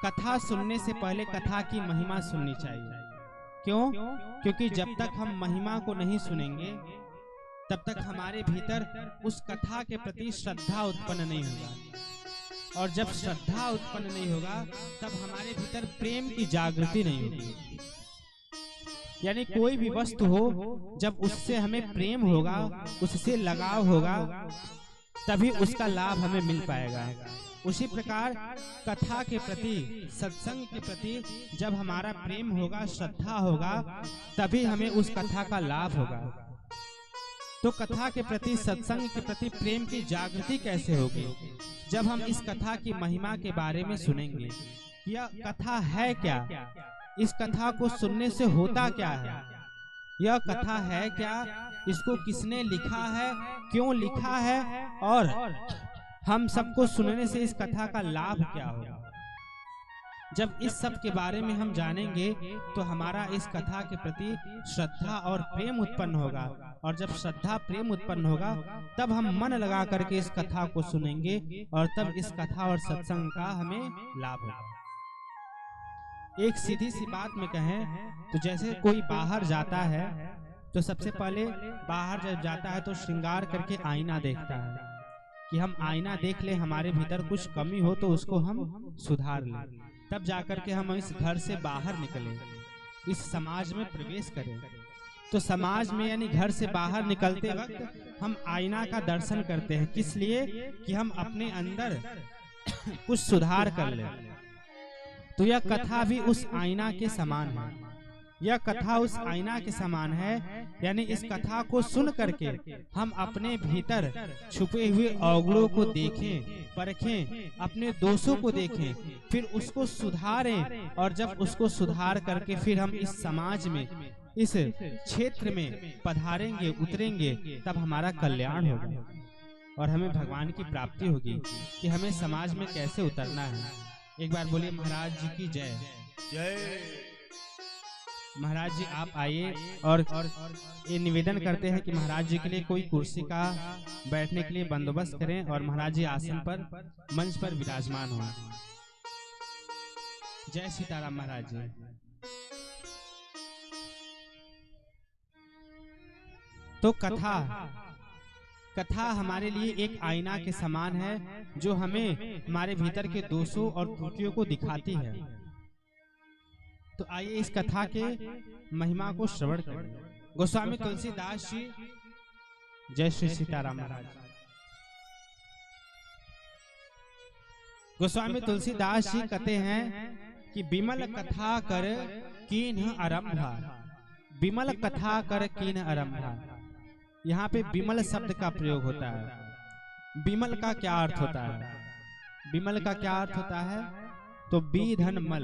कथा सुनने से पहले कथा की महिमा सुननी चाहिए। क्यों? क्योंकि जब तक हम महिमा को नहीं सुनेंगे तब तक हमारे भीतर उस कथा के प्रति श्रद्धा उत्पन्न नहीं होगा, और जब श्रद्धा उत्पन्न नहीं होगा तब हमारे भीतर प्रेम की जागृति नहीं होगी। यानी कोई भी वस्तु हो, जब उससे हमें प्रेम होगा, उससे लगाव होगा, तभी उसका लाभ हमें मिल पाएगा। उसी प्रकार कथा के प्रति, सत्संग के प्रति जब हमारा प्रेम होगा, श्रद्धा होगा, तभी हमें उस कथा का लाभ होगा। तो कथा के प्रति, सत्संग के प्रति प्रेम की जागृति कैसे होगी? जब हम इस कथा की महिमा के बारे में सुनेंगे। यह कथा है क्या? इस कथा को सुनने से होता क्या है? यह कथा है क्या? इसको किसने लिखा है, क्यों लिखा है, और हम सबको सुनने से इस कथा का लाभ क्या होगा? जब इस सब के बारे में हम जानेंगे तो हमारा इस कथा के प्रति श्रद्धा और प्रेम उत्पन्न होगा, और जब श्रद्धा प्रेम उत्पन्न होगा तब हम मन लगा करके इस कथा को सुनेंगे, और तब इस कथा और सत्संग का हमें लाभ होगा। एक सीधी सी बात में कहें तो जैसे कोई बाहर जाता है तो सबसे पहले बाहर जब जाता है तो श्रृंगार करके आईना देखता है कि हम आईना देख ले, हमारे भीतर कुछ कमी हो तो उसको हम सुधार लें, तब जाकर के हम इस घर से बाहर निकलें, इस समाज में प्रवेश करें। तो समाज में यानी घर से बाहर निकलते वक्त हम आईना का दर्शन करते हैं, किस लिए? कि हम अपने अंदर कुछ सुधार कर लें। तो यह कथा भी उस आईना के समान है। यह कथा उस आईना के समान है, यानी इस कथा को सुन करके हम अपने भीतर छुपे हुए अवगुणों को देखें, परखें, अपने दोषों को देखें, फिर उसको सुधारें, और जब उसको सुधार करके फिर हम इस समाज में, इस क्षेत्र में पधारेंगे, उतरेंगे, तब हमारा कल्याण होगा और हमें भगवान की प्राप्ति होगी कि हमें समाज में कैसे उतरना है। एक बार बोलिए महाराज जी की जय जय। महाराज जी आप आइए, और ये निवेदन करते हैं कि महाराज जी के लिए कोई कुर्सी का बैठने के लिए बंदोबस्त करें, और महाराज जी आसन पर, मंच पर विराजमान हो। जय सीताराम महाराज जी। तो कथा हमारे लिए एक आईना के समान है, जो हमें हमारे भीतर के दोषों और त्रुटियों को दिखाती है। तो आइए इस कथा के महिमा को श्रवण करें। गोस्वामी तुलसीदास जी, जय श्री सीताराम महाराज। गोस्वामी तुलसीदास जी कहते हैं कि विमल कथा कर कीन्ह आरंभा, विमल कथा कर कीन्ह आरंभा। यहाँ पे विमल शब्द का प्रयोग होता है। विमल का क्या अर्थ होता है? विमल का क्या अर्थ होता है? तो विधन मल,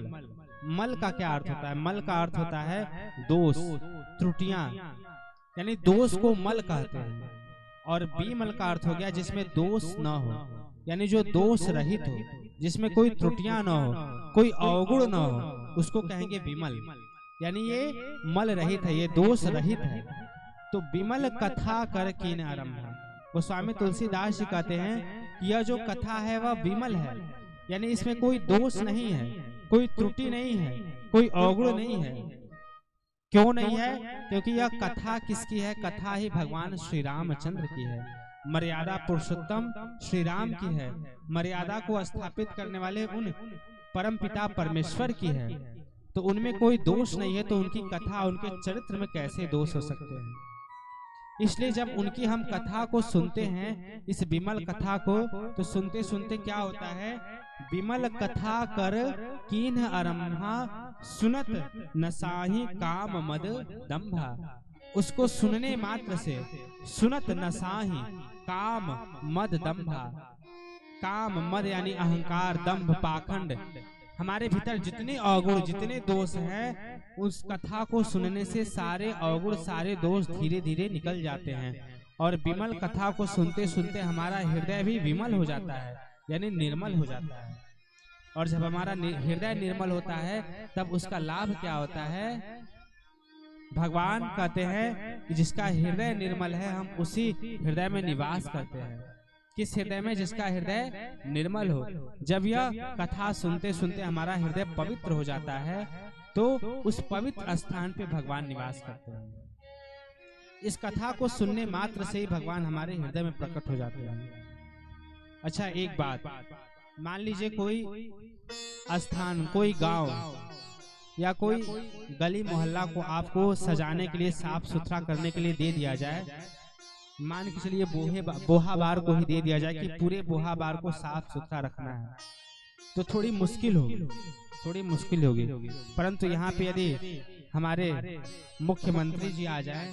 मल का क्या अर्थ होता है? मल का अर्थ होता है दोष, त्रुटियां, यानी दोष को मल कहते हैं। और विमल का अर्थ हो गया जिसमें दोष न हो, यानी जो दोष रहित हो, जिसमें कोई त्रुटियां न हो, कोई अवगुण न हो, उसको कहेंगे विमल। यानी ये मल रहित है, ये दोष रहित है। तो विमल कथा कर कीन आरंभा। गोस्वामी तुलसीदास जी कहते हैं कि यह जो कथा है वह विमल है, यानी इसमें कोई दोष नहीं है, कोई त्रुटि नहीं है, कोई अवगुण नहीं है। क्यों नहीं है? क्योंकि यह कथा किसकी है? कथा ही भगवान श्री रामचंद्र की है, मर्यादा पुरुषोत्तम श्री राम की है, मर्यादा को स्थापित करने वाले उन परम पिता परमेश्वर की है। तो उनमें कोई दोष नहीं है, तो उनकी कथा, उनके चरित्र में कैसे दोष हो सकते हैं? इसलिए जब उनकी हम कथा को सुनते हैं, इस विमल कथा को, तो सुनते सुनते क्या होता है? विमल कथा कर कीन्ह आरंभा, सुनत नसाही काम मद दंभा। उसको सुनने मात्र से, सुनत नसाही काम मद दंभा। काम मद यानी अहंकार, दंभ, पाखंड, हमारे भीतर जितने अवगुण, जितने दोष हैं, उस कथा को सुनने से सारे अवगुण, सारे दोष धीरे धीरे निकल जाते हैं। और विमल कथा को सुनते सुनते हमारा हृदय भी विमल हो जाता है, यानी निर्मल हो जाता है। और जब हमारा हृदय निर्मल होता है तब उसका लाभ क्या होता है? भगवान कहते हैं कि जिसका हृदय निर्मल है, हम उसी हृदय में निवास करते हैं। किस हृदय में? जिसका हृदय निर्मल हो। जब यह कथा सुनते सुनते हमारा हृदय पवित्र हो जाता है तो उस पवित्र स्थान पे भगवान निवास करते हैं। इस कथा को सुनने मात्र से ही भगवान हमारे हृदय में प्रकट हो जाते हैं। अच्छा, एक बात, मान लीजिए कोई स्थान, कोई गांव या कोई गली मोहल्ला को आपको सजाने के लिए, साफ सुथरा करने के लिए दे दिया जाए। मान के चलिए बोहा बार को ही दे दिया जाए कि पूरे बोहा बार को साफ सुथरा रखना है, तो थोड़ी मुश्किल होगी। परंतु यहाँ पे यदि हमारे मुख्यमंत्री जी आ जाए,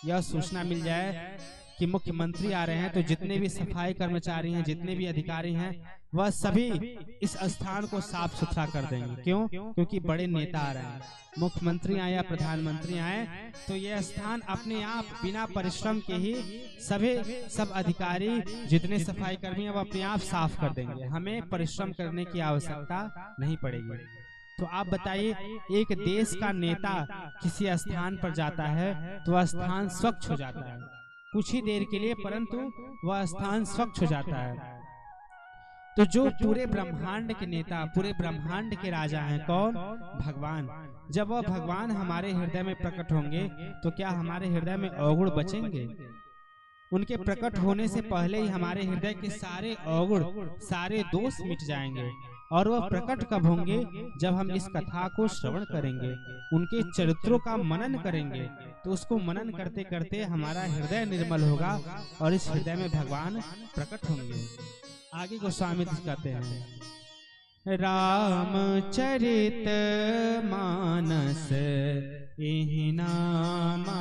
यह सूचना मिल जाए कि मुख्यमंत्री आ रहे हैं, तो जितने भी सफाई कर्मचारी हैं, जितने भी अधिकारी हैं, वह सभी इस स्थान को साफ सुथरा कर देंगे। क्यों? क्योंकि बड़े नेता आ रहे हैं। मुख्यमंत्री आए या प्रधानमंत्री आए तो यह स्थान अपने आप बिना परिश्रम के ही सब अधिकारी, जितने सफाई कर्मी हैं, वो अपने आप साफ कर देंगे। हमें परिश्रम करने की आवश्यकता नहीं पड़ेगी। तो आप बताइए, एक देश का नेता किसी स्थान पर जाता है तो वह स्थान स्वच्छ हो जाता है कुछ ही देर के लिए, परंतु वह स्थान स्वच्छ हो जाता है। तो जो पूरे ब्रह्मांड के नेता, पूरे ब्रह्मांड के राजा हैं, कौन? भगवान। जब वह भगवान हमारे हृदय में प्रकट होंगे तो क्या हमारे हृदय में अवगुण बचेंगे? उनके प्रकट होने से पहले ही हमारे हृदय के सारे अवगुण, सारे दोष मिट जाएंगे। और वह प्रकट कब होंगे? जब हम इस कथा को श्रवण करेंगे, उनके चरित्रों का मनन करेंगे। तो उसको मनन करते करते हमारा हृदय निर्मल होगा और इस हृदय में भगवान प्रकट होंगे। आगे गोस्वामी जी कहते हैं, रामचरित मानस एहि नामा,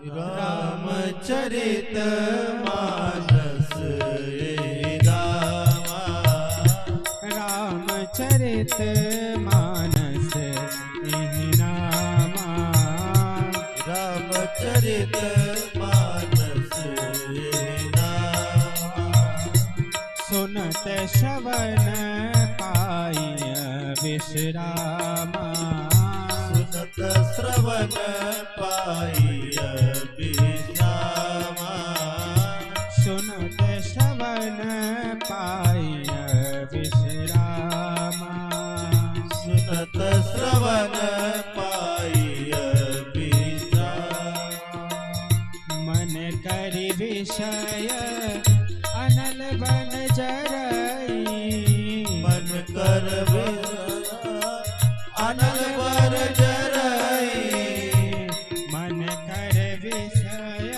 रामचरित मानस एहि नामा, रामचरित मानस एहि नामा, रामचरित मानस एहि नामा, सुनत श्रवण पाई विश्रामा, सुनत श्रवण पाई विश्रामा, सुनत श्रवण पाई विश्रामा, सुनत श्रवण पाई विश्रामा, मन करि विषय अनल बन जरई, मन कर अनल बर जरई, मन कर विषय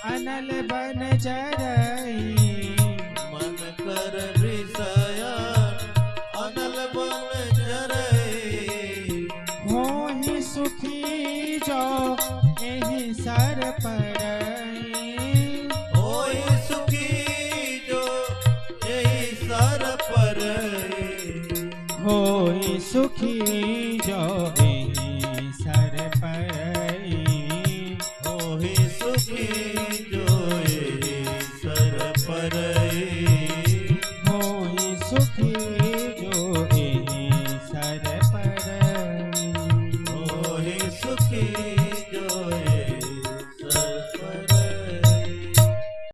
अनल बन जरई, मन कर विषय अनल बर